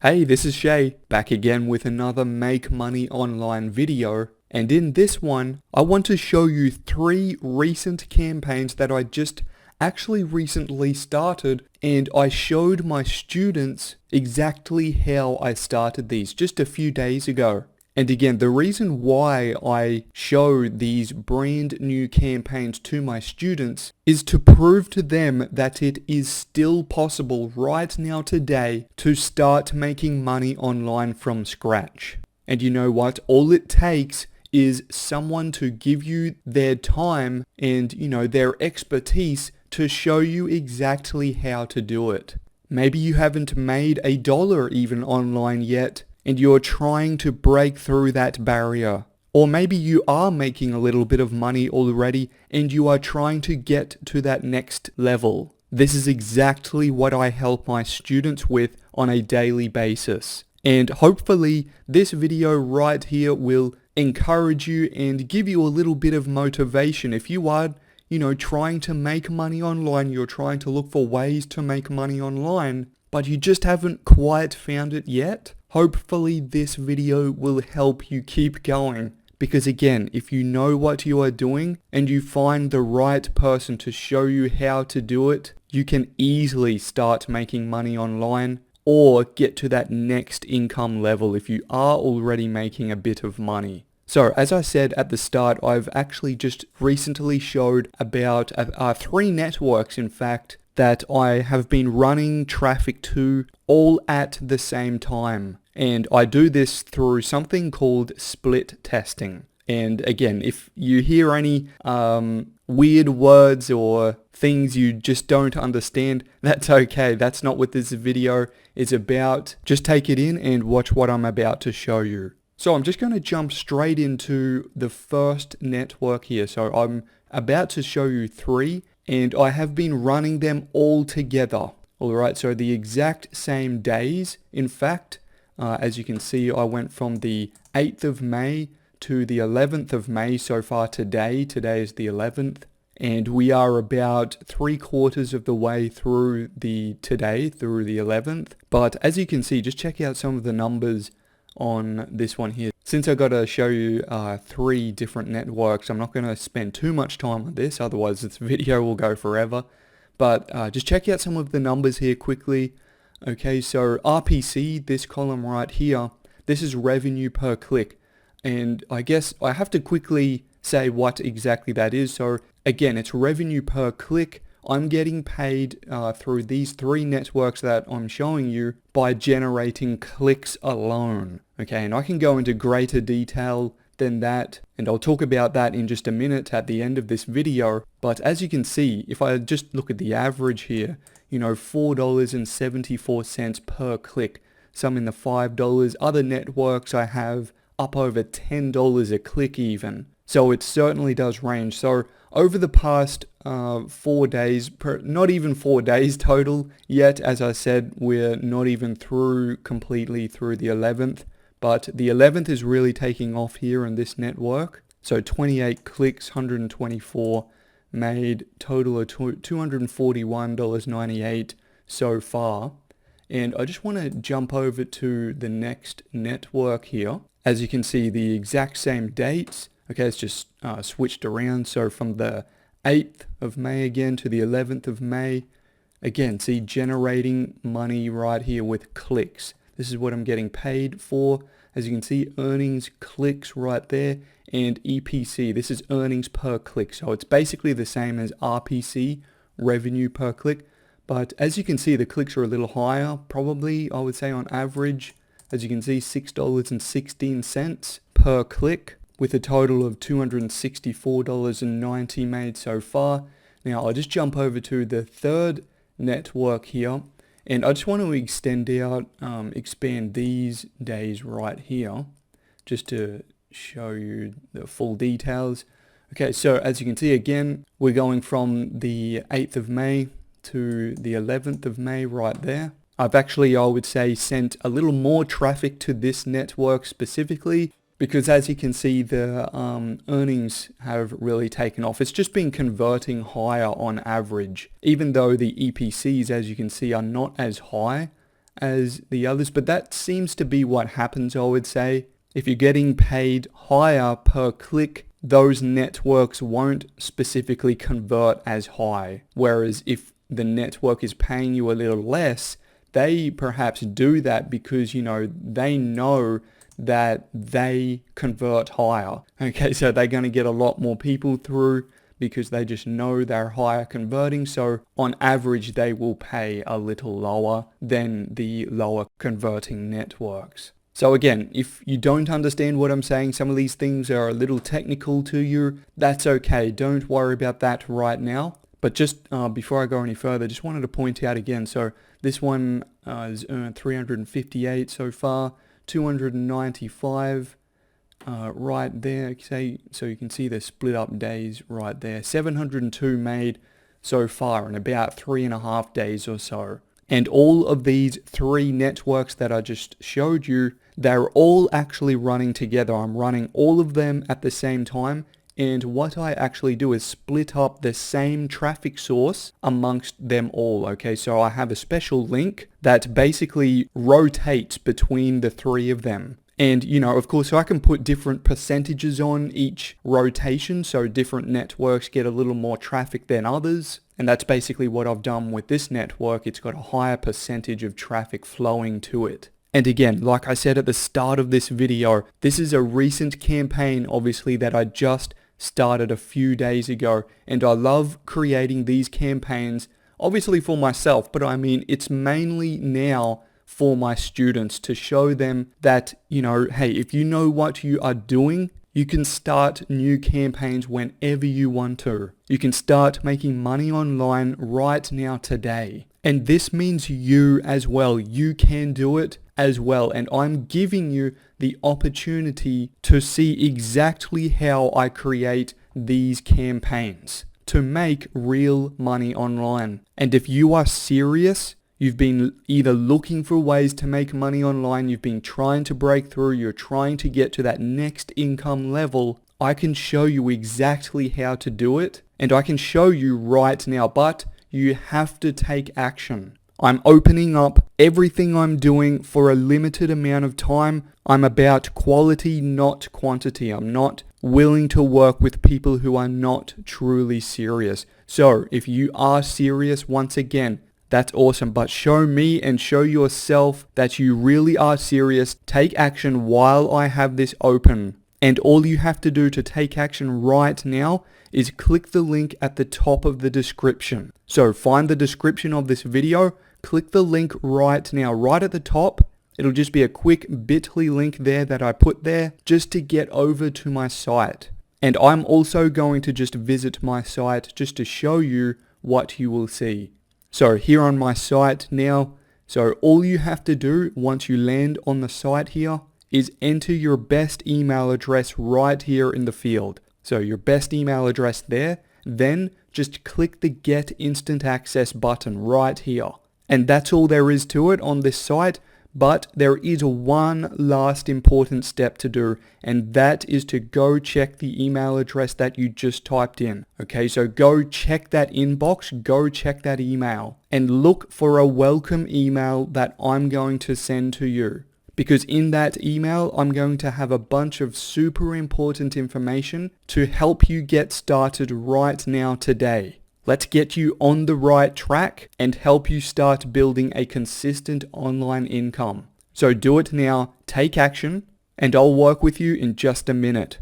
Hey, this is Shay, back again with another Make Money Online video. And in this one, I want to show you 3 recent campaigns that I just actually recently started, and I showed my students exactly how I started these just a few days ago. And again, the reason why I show these brand new campaigns to my students is to prove to them that it is still possible right now today to start making money online from scratch. And you know what? All it takes is someone to give you their time and, their expertise to show you exactly how to do it. Maybe you haven't made $1 even online yet, and you're trying to break through that barrier. Or maybe you are making a little bit of money already and you are trying to get to that next level. This is exactly what I help my students with on a daily basis. And hopefully this video right here will encourage you and give you a little bit of motivation. If you are, trying to make money online, you're trying to look for ways to make money online, but you just haven't quite found it yet, hopefully this video will help you keep going. Because again, if you know what you are doing and you find the right person to show you how to do it, you can easily start making money online or get to that next income level if you are already making a bit of money. So as I said at the start, I've actually just recently showed about 3 networks, in fact, that I have been running traffic to all at the same time. And I do this through something called split testing. And again, if you hear any weird words or things you just don't understand, that's okay. That's not what this video is about. Just take it in and watch what I'm about to show you. So I'm just going to jump straight into the first network here. So I'm about to show you 3. And I have been running them all together. Alright, so the exact same days. In fact, as you can see, I went from the 8th of May to the 11th of May so far today. Today is the 11th. And we are about 3/4 of the way through the 11th. But as you can see, just check out some of the numbers on this one here. Since I've got to show you 3 different networks, I'm not going to spend too much time on this, otherwise this video will go forever. But just check out some of the numbers here quickly. Okay, so RPC, this column right here, this is revenue per click. And I guess I have to quickly say what exactly that is. So again, it's revenue per click. I'm getting paid through these 3 networks that I'm showing you by generating clicks alone. Okay, and I can go into greater detail than that, and I'll talk about that in just a minute at the end of this video. But as you can see, if I just look at the average here, $4.74 per click, some in the $5. Other networks I have up over $10 a click even. So it certainly does range. So over the past 4 days, not even 4 days total yet, as I said, we're not even completely through the 11th, but the 11th is really taking off here in this network. So 28 clicks, 124 made, total of $241.98 so far. And I just want to jump over to the next network here. As you can see, the exact same dates. Okay, it's just switched around. So from the 8th of May again to the 11th of May. Again, see, generating money right here with clicks. This is what I'm getting paid for. As you can see, earnings, clicks right there. And EPC, this is earnings per click. So it's basically the same as RPC, revenue per click. But as you can see, the clicks are a little higher, probably, I would say on average. As you can see, $6.16 per click, with a total of $264.90 made so far. Now I'll just jump over to the third network here, and I just want to expand these days right here, just to show you the full details. Okay, so as you can see, again, we're going from the 8th of May to the 11th of May right there. I've actually, I would say, sent a little more traffic to this network specifically, because as you can see, the earnings have really taken off. It's just been converting higher on average, even though the EPCs, as you can see, are not as high as the others, but that seems to be what happens, I would say. If you're getting paid higher per click, those networks won't specifically convert as high. Whereas if the network is paying you a little less, they perhaps do that because, they know that they convert higher. Okay, so they're going to get a lot more people through because they just know they're higher converting. So on average, they will pay a little lower than the lower converting networks. So again, if you don't understand what I'm saying, some of these things are a little technical to you, that's okay. Don't worry about that right now. But just before I go any further, just wanted to point out again, so this one has earned 358 so far, 295 right there, say, so you can see the split up days right there. 702 made so far in about 3.5 days or so. And all of these 3 networks that I just showed you, they're all actually running together. I'm running all of them at the same time. And what I actually do is split up the same traffic source amongst them all. Okay, so I have a special link that basically rotates between the 3 of them. And, of course, so I can put different percentages on each rotation, so different networks get a little more traffic than others. And that's basically what I've done with this network. It's got a higher percentage of traffic flowing to it. And again, like I said at the start of this video, this is a recent campaign, obviously, that I just started a few days ago. And I love creating these campaigns, obviously for myself, but I mean, it's mainly now for my students to show them that, hey, if you know what you are doing, you can start new campaigns whenever you want to. You can start making money online right now today. And this means you as well. You can do it as well. And I'm giving you the opportunity to see exactly how I create these campaigns to make real money online. And if you are serious, you've been either looking for ways to make money online, you've been trying to break through, you're trying to get to that next income level, I can show you exactly how to do it. And I can show you right now, but you have to take action. I'm opening up everything I'm doing for a limited amount of time. I'm about quality, not quantity. I'm not willing to work with people who are not truly serious. So if you are serious, once again, that's awesome. But show me and show yourself that you really are serious. Take action while I have this open. And all you have to do to take action right now is click the link at the top of the description. So find the description of this video, click the link right now, right at the top. It'll just be a quick bit.ly link there that I put there just to get over to my site. And I'm also going to just visit my site just to show you what you will see. So here on my site now, so all you have to do once you land on the site here is enter your best email address right here in the field. So your best email address there, then just click the Get Instant Access button right here. And that's all there is to it on this site, but there is one last important step to do, and that is to go check the email address that you just typed in. Okay, so go check that inbox, go check that email, and look for a welcome email that I'm going to send to you. Because in that email, I'm going to have a bunch of super important information to help you get started right now today. Let's get you on the right track and help you start building a consistent online income. So do it now, take action, and I'll work with you in just a minute.